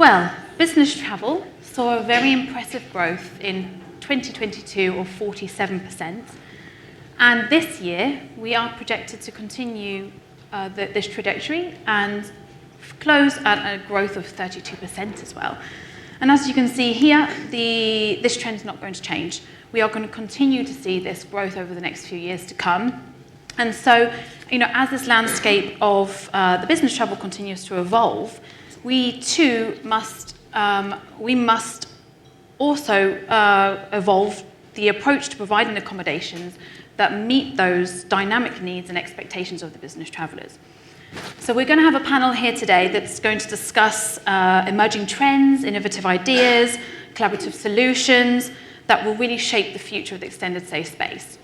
Well, business travel saw a very impressive growth in 2022 of 47%. And this year, we are projected to continue this trajectory and close at a growth of 32% as well. And as you can see here, this trend is not going to change. We are going to continue to see this growth over the next few years to come. And so, as this landscape of the business travel continues to evolve, we too must also evolve the approach to providing accommodations that meet those dynamic needs and expectations of the business travellers. So we're going to have a panel here today that's going to discuss emerging trends, innovative ideas, collaborative solutions that will really shape the future of the extended stay space.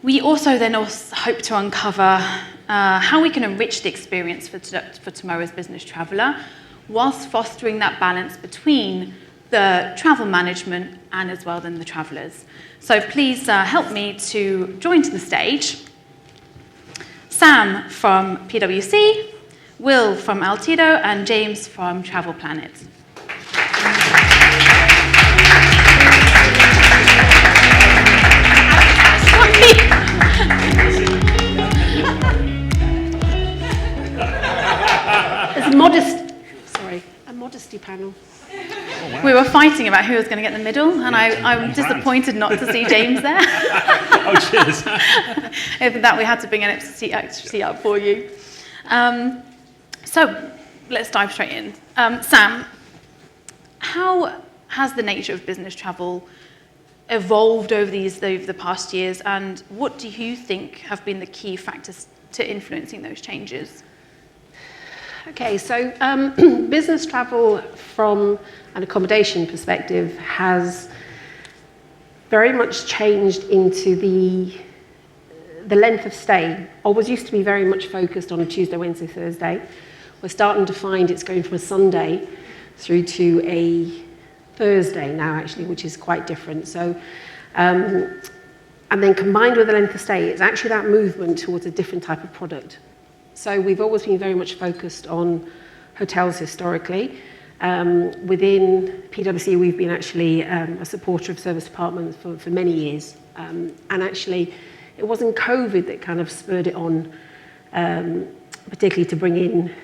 We also hope to uncover how we can enrich the experience for tomorrow's business traveller whilst fostering that balance between the travel management and as well then the travellers. So please help me to join to the stage Sam from PwC, Will from Altido, and James from Travel Planet. It's a modesty panel. Oh, wow. We were fighting about who was going to get in the middle, and I'm disappointed not to see James there. Oh, cheers. For that, we had to bring an extra seat up for you. So let's dive straight in. Sam, how has the nature of business travel evolved over the past years, and what do you think have been the key factors to influencing those changes? Okay, so business travel from an accommodation perspective has very much changed into the length of stay. Always used to be very much focused on a Tuesday, Wednesday, Thursday. We're starting to find it's going from a Sunday through to a Thursday now, actually, which is quite different. So, and then combined with the length of stay, it's actually that movement towards a different type of product. So we've always been very much focused on hotels historically. Within PwC, we've been actually a supporter of service departments for many years. And actually, it wasn't COVID that kind of spurred it on, particularly to bring in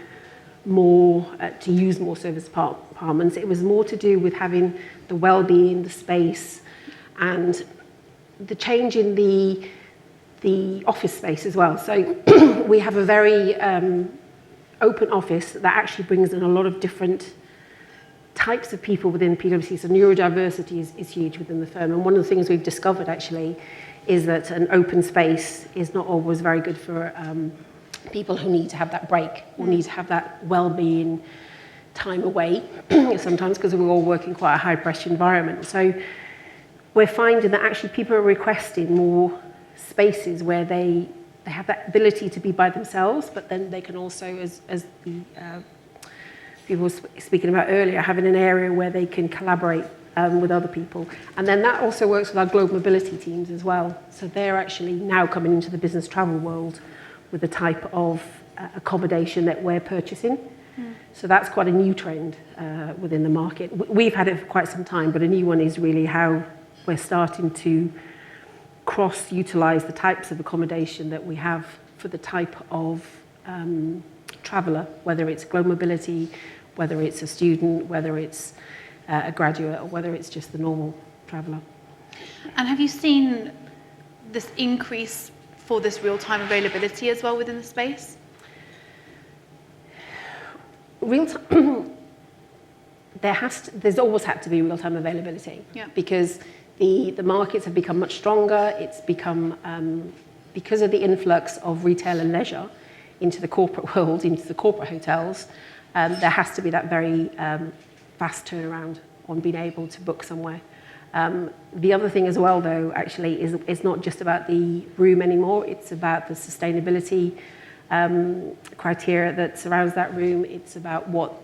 more, to use more service departments. It was more to do with having the well-being, the space, and the change in the office space as well. So we have a very open office that actually brings in a lot of different types of people within PwC. So neurodiversity is huge within the firm. And one of the things we've discovered actually is that an open space is not always very good for people who need to have that break or need to have that well-being time away sometimes because we're all working quite a high-pressure environment. So we're finding that actually people are requesting more spaces where they have that ability to be by themselves, but then they can also, as the people were speaking about earlier, having an area where they can collaborate with other people. And then that also works with our global mobility teams as well. So they're actually now coming into the business travel world with the type of accommodation that we're purchasing. So that's quite a new trend within the market. We've had it for quite some time, but a new one is really how we're starting to cross-utilize the types of accommodation that we have for the type of traveller, whether it's global mobility, whether it's a student, whether it's a graduate, or whether it's just the normal traveller. And have you seen this increase for this real-time availability as well within the space? There's always had to be real-time availability, because the markets have become much stronger. It's become, because of the influx of retail and leisure into the corporate world, into the corporate hotels, there has to be that very fast turnaround on being able to book somewhere. The other thing as well, though, actually, is it's not just about the room anymore. It's about the sustainability criteria that surrounds that room. It's about what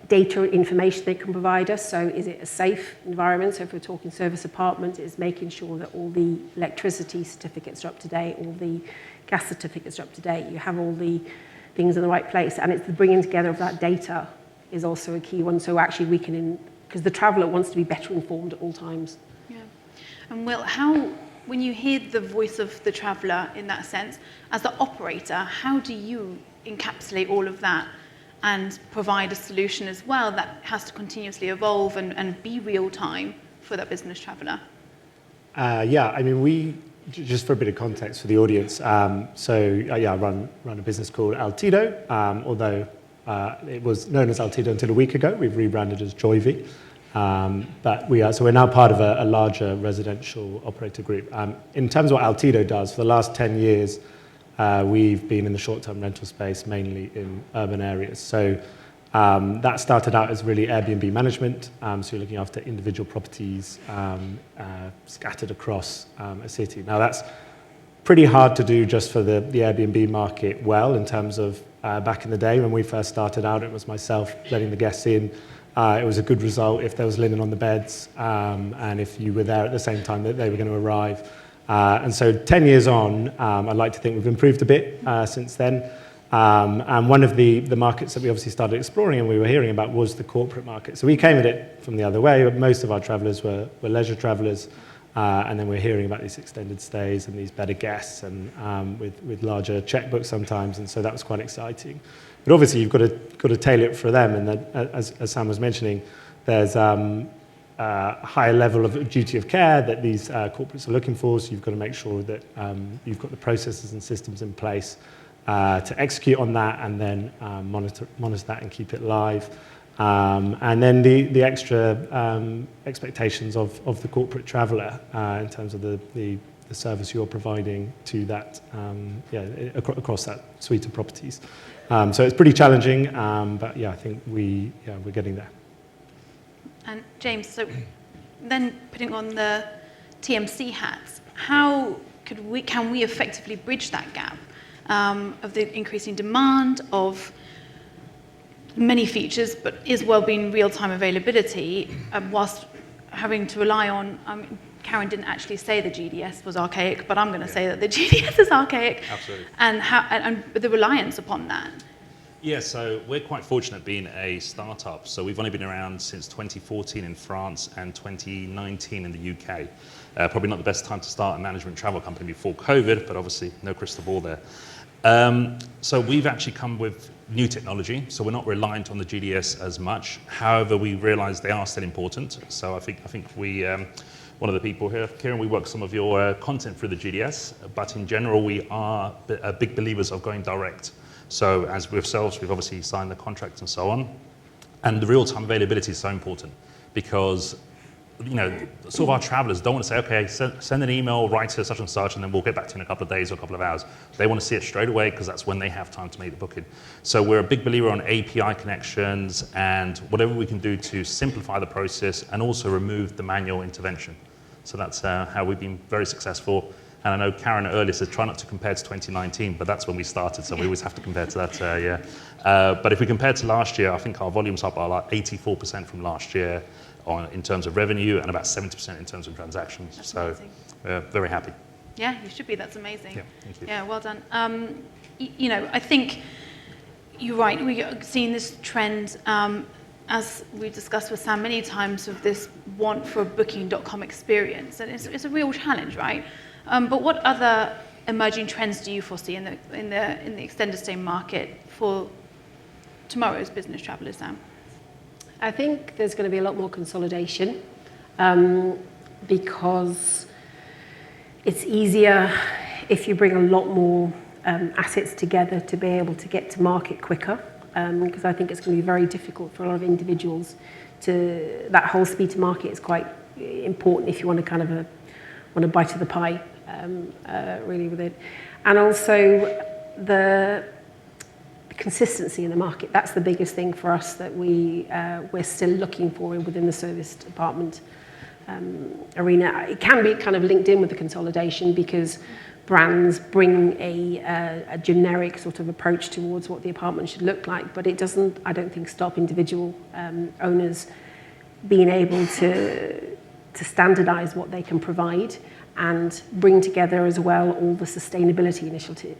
data information they can provide us. So is it a safe environment? So if we're talking service apartment, it's making sure that all the electricity certificates are up to date, all the gas certificates are up to date. You have all the things in the right place. And it's the bringing together of that data is also a key one. So actually we can, because the traveller wants to be better informed at all times. Yeah. And Will, when you hear the voice of the traveller in that sense, as the operator, how do you encapsulate all of that and provide a solution as well that has to continuously evolve and be real time for that business traveller? Yeah, I mean, just for a bit of context for the audience, I run a business called Altido, although it was known as Altido until a week ago. We've rebranded as Joyvi. But we're now part of a larger residential operator group. In terms of what Altido does, for the last 10 years, we've been in the short-term rental space, mainly in urban areas. So that started out as really Airbnb management. So you're looking after individual properties scattered across a city. Now that's pretty hard to do just for the Airbnb market well, in terms of back in the day when we first started out, it was myself letting the guests in. It was a good result if there was linen on the beds and if you were there at the same time that they were going to arrive. And so 10 years on, I'd like to think we've improved a bit since then. And one of the markets that we obviously started exploring and we were hearing about was the corporate market. So we came at it from the other way. Most of our travellers were leisure travellers. And then we're hearing about these extended stays and these better guests and with larger checkbooks sometimes. And so that was quite exciting. But obviously you've got to tailor it for them. And that, as Sam was mentioning, there's a higher level of duty of care that these corporates are looking for. So you've got to make sure that you've got the processes and systems in place to execute on that and then monitor that and keep it live. And then the extra expectations of the corporate traveller in terms of the service you're providing to that, across that suite of properties. So it's pretty challenging, but yeah, I think we're getting there. And James, so then putting on the TMC hats, how can we effectively bridge that gap of the increasing demand of many features, but is well-being real-time availability, whilst having to rely on, Karen didn't actually say the GDS was archaic, but I'm going to say that the GDS is archaic. Absolutely. And the reliance upon that. Yeah, so we're quite fortunate being a startup. So we've only been around since 2014 in France and 2019 in the UK. Probably not the best time to start a management travel company before COVID, but obviously no crystal ball there. So we've actually come with new technology, so we're not reliant on the GDS as much. However, we realise they are still important. So I think we, one of the people here, Kieran, we work some of your content through the GDS, but in general, we are big believers of going direct. So as with ourselves, we've obviously signed the contract and so on. And the real-time availability is so important because, you know, sort of our travellers don't want to say, okay, send an email, write to such and such, and then we'll get back to you in a couple of days or a couple of hours. They want to see it straight away because that's when they have time to make the booking. So we're a big believer on API connections and whatever we can do to simplify the process and also remove the manual intervention. So that's how we've been very successful. And I know Karen earlier said try not to compare to 2019, but that's when we started, so we always have to compare to that, But if we compare to last year, I think our volume's up by like 84% from last year in terms of revenue and about 70% in terms of transactions. That's so amazing. we're very happy. Yeah, you should be. That's amazing. Yeah, thank you. Yeah, well done. You know, I think you're right. We're seeing this trend, as we discussed with Sam many times, of this want for a booking.com experience. And it's a real challenge, right? But what other emerging trends do you foresee in the extended stay market for tomorrow's business travellers, Sam? I think there's going to be a lot more consolidation because it's easier if you bring a lot more assets together to be able to get to market quicker, because I think it's going to be very difficult for a lot of individuals that whole speed to market is quite important if you want to kind of want a bite of the pie really with it. And also the consistency in the market. That's the biggest thing for us that we're still looking for within the service department arena. It can be kind of linked in with the consolidation because brands bring a generic sort of approach towards what the apartment should look like, but it doesn't, I don't think, stop individual owners being able to standardize what they can provide and bring together as well all the sustainability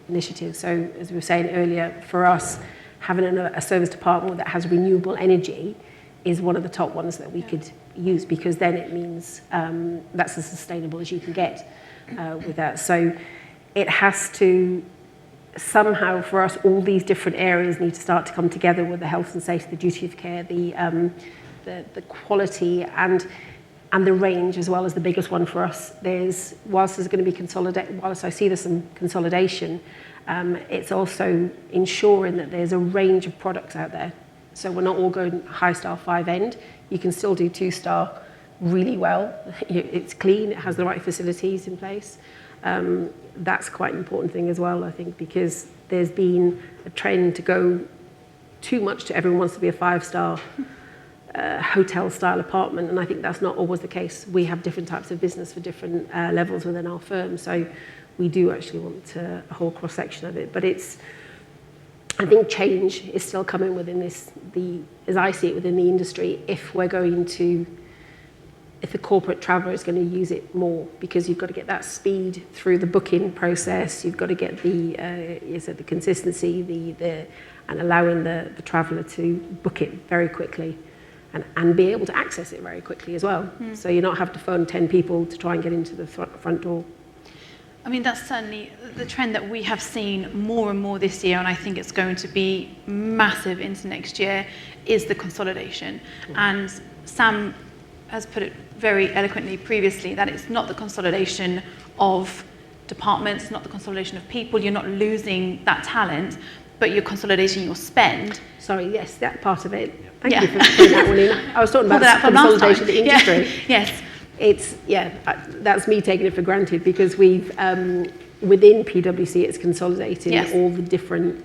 initiatives. So as we were saying earlier, for us, having a service department that has renewable energy is one of the top ones that we could use, because then it means that's as sustainable as you can get with that. So it has to somehow, for us, all these different areas need to start to come together with the health and safety, the duty of care, the quality and the range, as well as the biggest one for us. Whilst there's going to be whilst I see there's some consolidation, it's also ensuring that there's a range of products out there. So we're not all going high star 5 end. You can still do 2-star really well. It's clean, it has the right facilities in place. That's quite an important thing as well, I think, because there's been a trend to go too much to everyone wants to be a 5-star hotel style apartment, and I think that's not always the case. We have different types of business for different levels within our firm, so we do actually want a whole cross section of it. But I think change is still coming within as I see it within the industry, if the corporate traveller is going to use it more, because you've got to get that speed through the booking process, you've got to get the consistency, and allowing the traveller to book it very quickly. And be able to access it very quickly as well. So you not have to phone 10 people to try and get into the front door. I mean, that's certainly the trend that we have seen more and more this year, and I think it's going to be massive into next year, is the consolidation. And Sam has put it very eloquently previously, that it's not the consolidation of departments, not the consolidation of people, you're not losing that talent, but you're consolidating your spend. Sorry, yes, that part of it. Thank you for putting that one in. I was talking about the consolidation of the industry. Yes. That's me taking it for granted, because we've, within PwC, it's consolidating all the different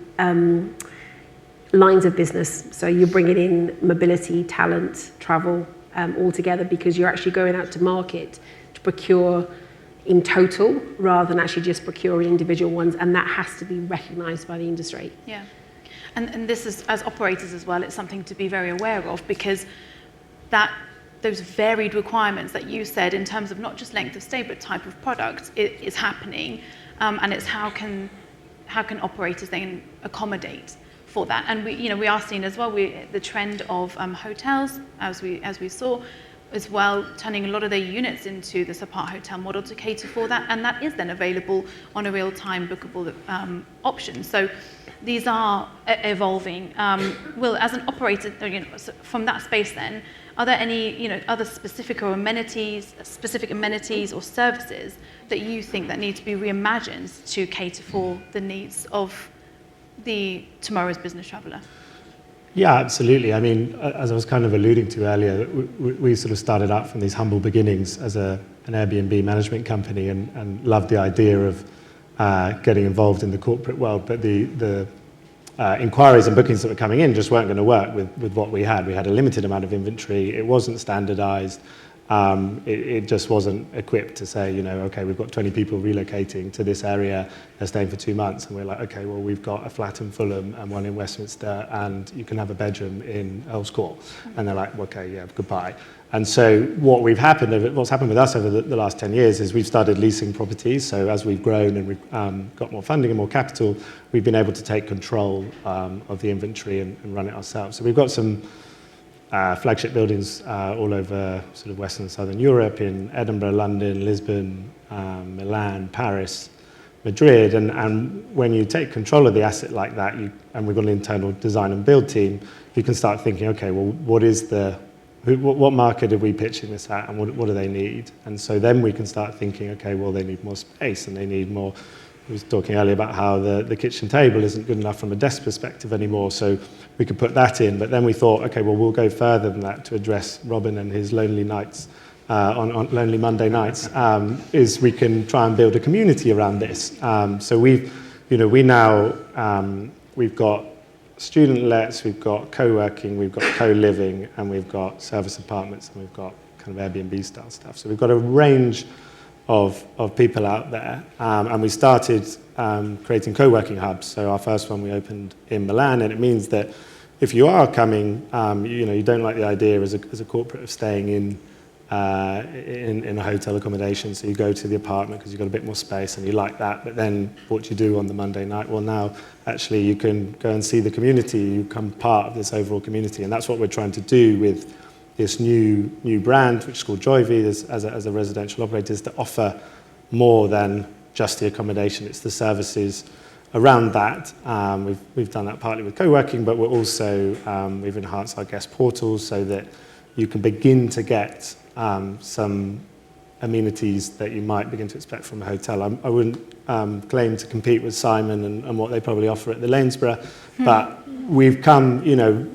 lines of business. So you're bringing in mobility, talent, travel, all together, because you're actually going out to market to procure in total rather than actually just procuring individual ones, and that has to be recognised by the industry. Yeah. And this is, as operators as well, it's something to be very aware of, because those varied requirements that you said in terms of not just length of stay but type of product is happening, and it's how can operators then accommodate for that. And we are seeing as well the trend of hotels, as we saw as well, turning a lot of their units into this apart hotel model to cater for that, and that is then available on a real-time bookable option. So these are evolving. Will, as an operator, from that space then, are there any other specific amenities or services that you think that need to be reimagined to cater for the needs of tomorrow's business traveller? Yeah, absolutely. I mean, as I was kind of alluding to earlier, we sort of started out from these humble beginnings as an Airbnb management company, and loved the idea of getting involved in the corporate world, but the inquiries and bookings that were coming in just weren't going to work with what we had. We had a limited amount of inventory. It wasn't standardized. It just wasn't equipped to say, okay, we've got 20 people relocating to this area, they're staying for 2 months, and we're like, okay, well, we've got a flat in Fulham and one in Westminster, and you can have a bedroom in Earl's Court. And they're like, okay, yeah, goodbye. And so what's happened with us over the last 10 years is we've started leasing properties. So as we've grown and we've got more funding and more capital, we've been able to take control of the inventory and run it ourselves. So we've got some flagship buildings all over sort of Western and Southern Europe, in Edinburgh, London, Lisbon, Milan, Paris, Madrid. And when you take control of the asset like that, and we've got an internal design and build team, you can start thinking, okay, well, what market are we pitching this at, and what do they need? And so then we can start thinking, okay, well, they need more space, and they need more. I was talking earlier about how the kitchen table isn't good enough from a desk perspective anymore, so we could put that in. But then we thought, okay, well, we'll go further than that to address Robin and his lonely nights on lonely Monday nights. Is we can try and build a community around this. So we've got student lets, we've got co-working, we've got co-living, and we've got service apartments, and we've got kind of Airbnb style stuff. So we've got a range of people out there, and we started creating co-working hubs. So our first one we opened in Milan, and it means that if you are coming, you don't like the idea as a corporate of staying in in a hotel accommodation. So you go to the apartment because you've got a bit more space and you like that. But then what do you do on the Monday night? Well, now actually you can go and see the community. You become part of this overall community. And that's what we're trying to do with this new brand, which is called Joyvi, as a residential operator, is to offer more than just the accommodation. It's the services around that. We've done that partly with co-working, but we're also, we've enhanced our guest portals so that you can begin to get some amenities that you might begin to expect from a hotel. I wouldn't claim to compete with Simon and what they probably offer at the Lanesborough, but we've come, you know,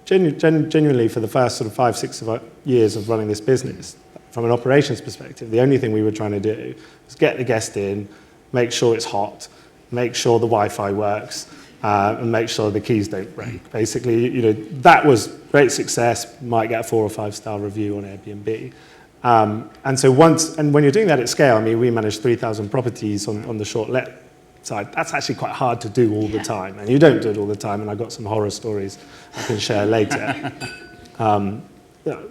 genuinely for the first sort of 5-6 years of running this business, from an operations perspective, the only thing we were trying to do was get the guest in, make sure it's hot, make sure the Wi-Fi works, and make sure the keys don't break. Basically, you know, that was great success, might get a 4 or 5 star review on Airbnb. And when you're doing that at scale, I mean, we manage 3,000 properties on the short let side. That's actually quite hard to do all the time, and you don't do it all the time, and I've got some horror stories I can share later.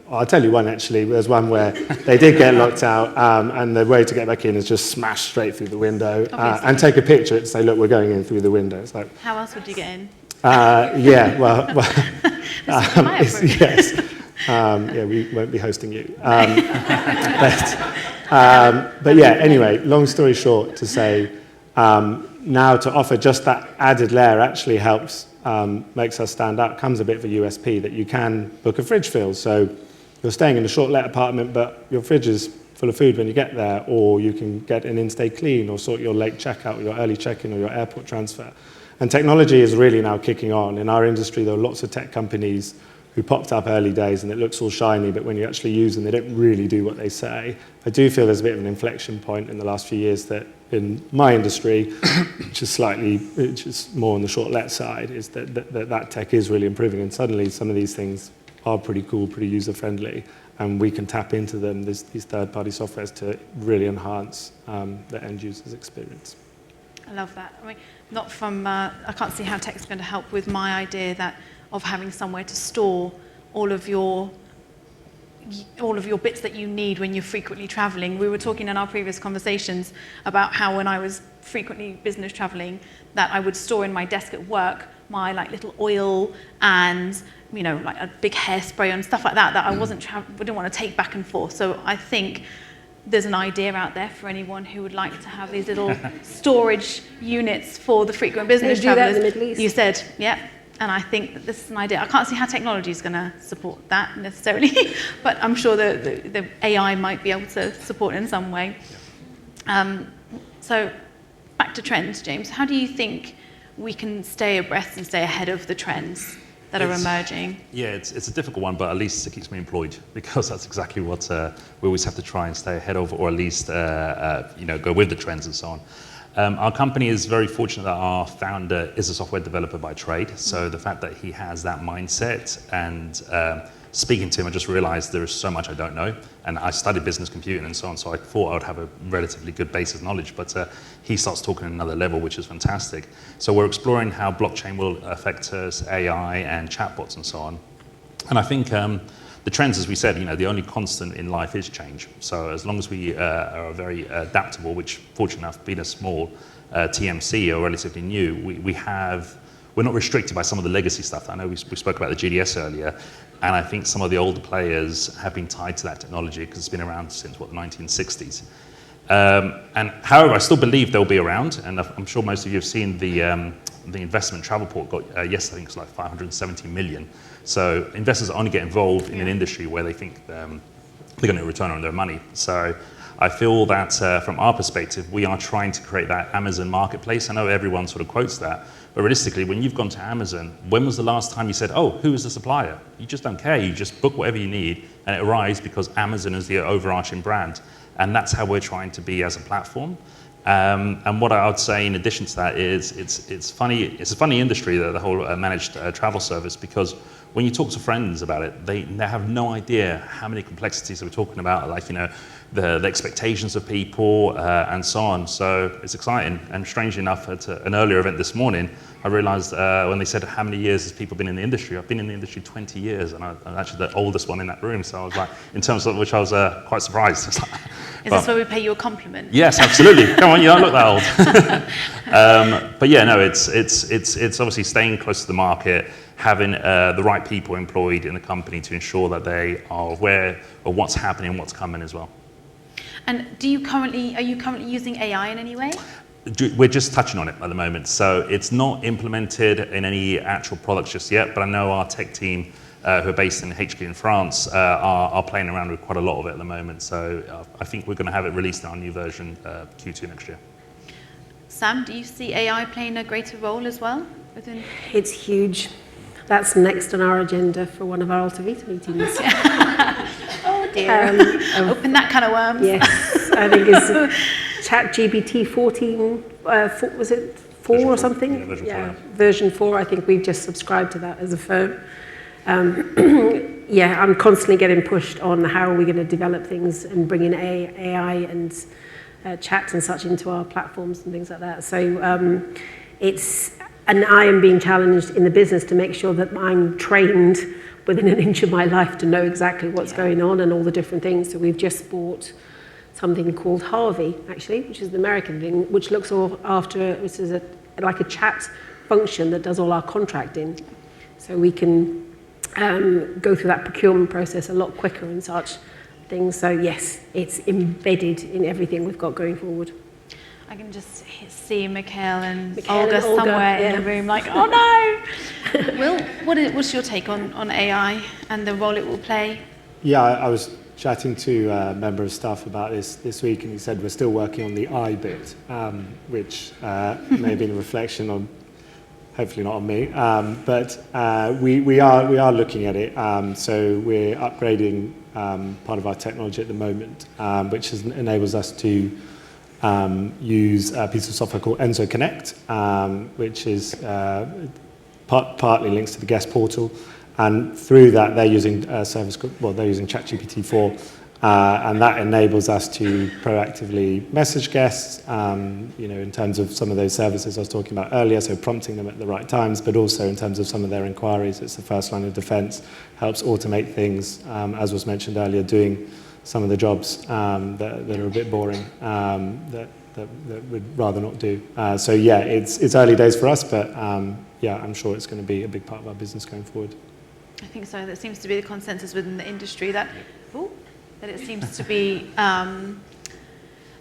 I'll tell you one actually. There's one where they did get locked out, and the way to get back in is just smash straight through the window and take a picture and say, look, we're going in through the window. It's like, How else would you get in? yeah, well yes. Yeah, we won't be hosting you. But yeah, anyway, long story short, to say now to offer just that added layer actually helps, makes us stand out, comes a bit of a USP that you can book a fridge fill. So you're staying in a short let apartment, but your fridge is full of food when you get there, or you can get an in-stay clean or sort your late checkout or your early check-in or your airport transfer. And technology is really now kicking on. In our industry, there are lots of tech companies who popped up early days and it looks all shiny, but when you actually use them, they don't really do what they say. I do feel there's a bit of an inflection point in the last few years that in my industry, which is more on the short let side, is that tech is really improving, and suddenly some of these things are pretty cool, pretty user-friendly, and we can tap into them, these third-party softwares, to really enhance the end user's experience. I love that. I mean, not from, I can't see how tech's going to help with my idea of having somewhere to store all of your bits that you need when you're frequently traveling. We were talking in our previous conversations about how when I was frequently business traveling, that I would store in my desk at work my like little oil and, you know, like a big hairspray and stuff like that I wouldn't want to take back and forth. So I think there's an idea out there for anyone who would like to have these little storage units for the frequent business travelers. They do that in the Middle East. You said, yeah. And I think that this is an idea. I can't see how technology is going to support that necessarily, but I'm sure the AI might be able to support in some way. So back to trends, James. How do you think we can stay abreast and stay ahead of the trends that are emerging? Yeah, it's a difficult one, but at least it keeps me employed, because that's exactly what we always have to try and stay ahead of, or at least go with the trends and so on. Our company is very fortunate that our founder is a software developer by trade. So the fact that he has that mindset, and speaking to him, I just realized there is so much I don't know. And I studied business computing and so on, so I thought I would have a relatively good base of knowledge. But he starts talking at another level, which is fantastic. So we're exploring how blockchain will affect us, AI and chatbots and so on. And I think the trends, as we said, the only constant in life is change. So as long as we are very adaptable, which fortunate enough, being a small TMC or relatively new, we're not restricted by some of the legacy stuff. I know we spoke about the GDS earlier, and I think some of the older players have been tied to that technology because it's been around since, the 1960s. And however, I still believe they'll be around, and I'm sure most of you have seen the investment travel port got, yes, I think it's like 570 million. So investors only get involved in an industry where they think they're going to return on their money. So I feel that from our perspective, we are trying to create that Amazon marketplace. I know everyone sort of quotes that, but realistically, when you've gone to Amazon, when was the last time you said, oh, who is the supplier? You just don't care. You just book whatever you need, and it arrives because Amazon is the overarching brand. And that's how we're trying to be as a platform. And what I would say in addition to that is it's funny. It's a funny industry, the whole managed travel service, because when you talk to friends about it, they have no idea how many complexities we're talking about. Like, the expectations of people, and so on. So it's exciting. And strangely enough, at an earlier event this morning, I realized when they said how many years has people been in the industry, I've been in the industry 20 years, and I'm actually the oldest one in that room. So I was like, in terms of which I was quite surprised. Is this where we pay you a compliment? Yes, absolutely. Come on, you don't look that old. But yeah, no, it's obviously staying close to the market, having the right people employed in the company to ensure that they are aware of what's happening, what's coming as well. And are you currently using AI in any way? We're just touching on it at the moment. So it's not implemented in any actual products just yet, but I know our tech team, who are based in HQ in France, are playing around with quite a lot of it at the moment. So I think we're going to have it released in our new version Q2 next year. Sam, do you see AI playing a greater role as well within? It's huge. That's next on our agenda for one of our AltoVita meetings. Oh dear. Open that can of worms. Yes, I think it's ChatGPT 14, was it 4 or something? Yeah, version 4. Yeah, version 4. I think we've just subscribed to that as a firm. Yeah, I'm constantly getting pushed on how are we going to develop things and bring in AI and chat and such into our platforms and things like that. So and I am being challenged in the business to make sure that I'm trained within an inch of my life to know exactly what's going on and all the different things. So we've just bought something called Harvey, actually, which is the American thing, which looks after, this is like a chat function that does all our contracting. So we can go through that procurement process a lot quicker and such things. So yes, it's embedded in everything we've got going forward. I can just see Mikhail and Olga, Olga somewhere yeah. in the room like, oh no! Will, what's your take on AI and the role it will play? Yeah, I was chatting to a member of staff about this week, and he said we're still working on the I bit, which may have been a reflection on, hopefully not on me, but we are looking at it. So we're upgrading part of our technology at the moment, which enables us to use a piece of software called Enzo Connect, which is partly links to the guest portal, and through that they're using a service called, they're using ChatGPT 4, and that enables us to proactively message guests, in terms of some of those services I was talking about earlier, so prompting them at the right times, but also in terms of some of their inquiries. It's the first line of defense, helps automate things, as was mentioned earlier, doing some of the jobs that are a bit boring, that we'd rather not do. So yeah, it's early days for us, but yeah, I'm sure it's going to be a big part of our business going forward. I think so. That seems to be the consensus within the industry that it seems to be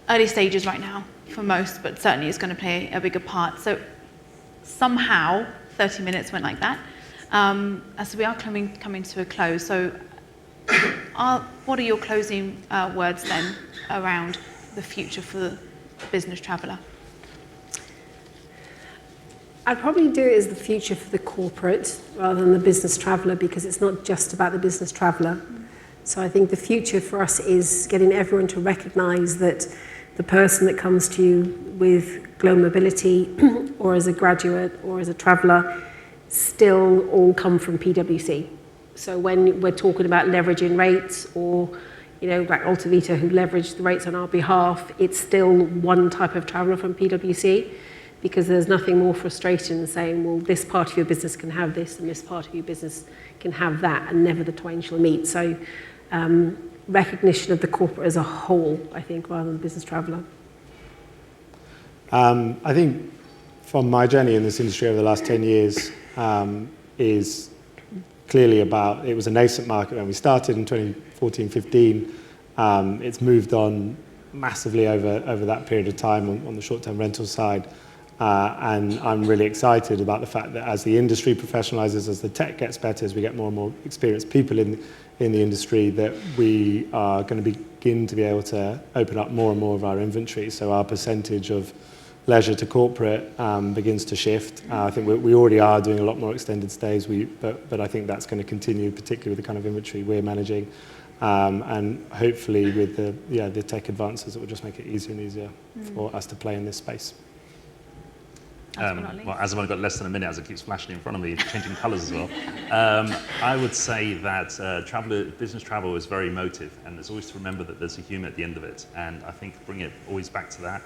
early stages right now for most, but certainly it's going to play a bigger part. So somehow 30 minutes went like that. As we are coming to a close, so what are your closing words then around the future for the business traveller? I'd probably do it as the future for the corporate rather than the business traveller, because it's not just about the business traveller. So I think the future for us is getting everyone to recognise that the person that comes to you with global mobility or as a graduate or as a traveller still all come from PwC. So when we're talking about leveraging rates or, like AltoVita who leverage the rates on our behalf, it's still one type of traveller from PwC, because there's nothing more frustrating than saying, well, this part of your business can have this and this part of your business can have that, and never the twain shall meet. So recognition of the corporate as a whole, I think, rather than business traveller. I think from my journey in this industry over the last 10 years is clearly about, it was a nascent market when we started in 2014, 15. It's moved on massively over that period of time on the short-term rental side. And I'm really excited about the fact that as the industry professionalizes, as the tech gets better, as we get more and more experienced people in the industry, that we are going to begin to be able to open up more and more of our inventory. So our percentage of leisure to corporate begins to shift. I think we already are doing a lot more extended stays, but I think that's going to continue, particularly with the kind of inventory we're managing. And hopefully with the tech advances, it will just make it easier and easier for us to play in this space. Last but not least. Well, as I've only got less than a minute, as it keeps flashing in front of me, changing colours as well. I would say that business travel is very emotive, and there's always to remember that there's a human at the end of it. And I think bringing it always back to that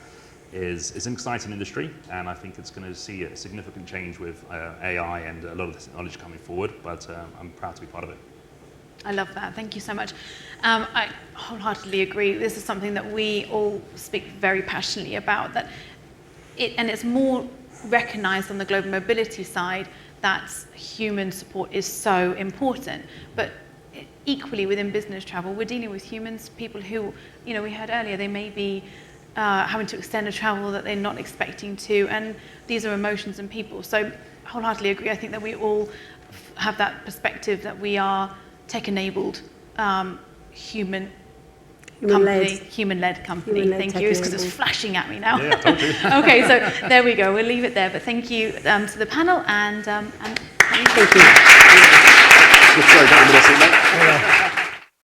is an exciting industry, and I think it's going to see a significant change with AI and a lot of this knowledge coming forward, but I'm proud to be part of it. I love that. Thank you so much. I wholeheartedly agree. This is something that we all speak very passionately about, and it's more recognised on the global mobility side that human support is so important. But equally within business travel, we're dealing with humans, people who, we heard earlier, they may be having to extend a travel that they're not expecting to, and these are emotions and people. So wholeheartedly agree. I think that we all have that perspective that we are tech-enabled, human-led company. Thank you. It's because it's flashing at me now. Yeah, I told you. Okay, so there we go. We'll leave it there. But thank you to the panel and Thank you. Sorry,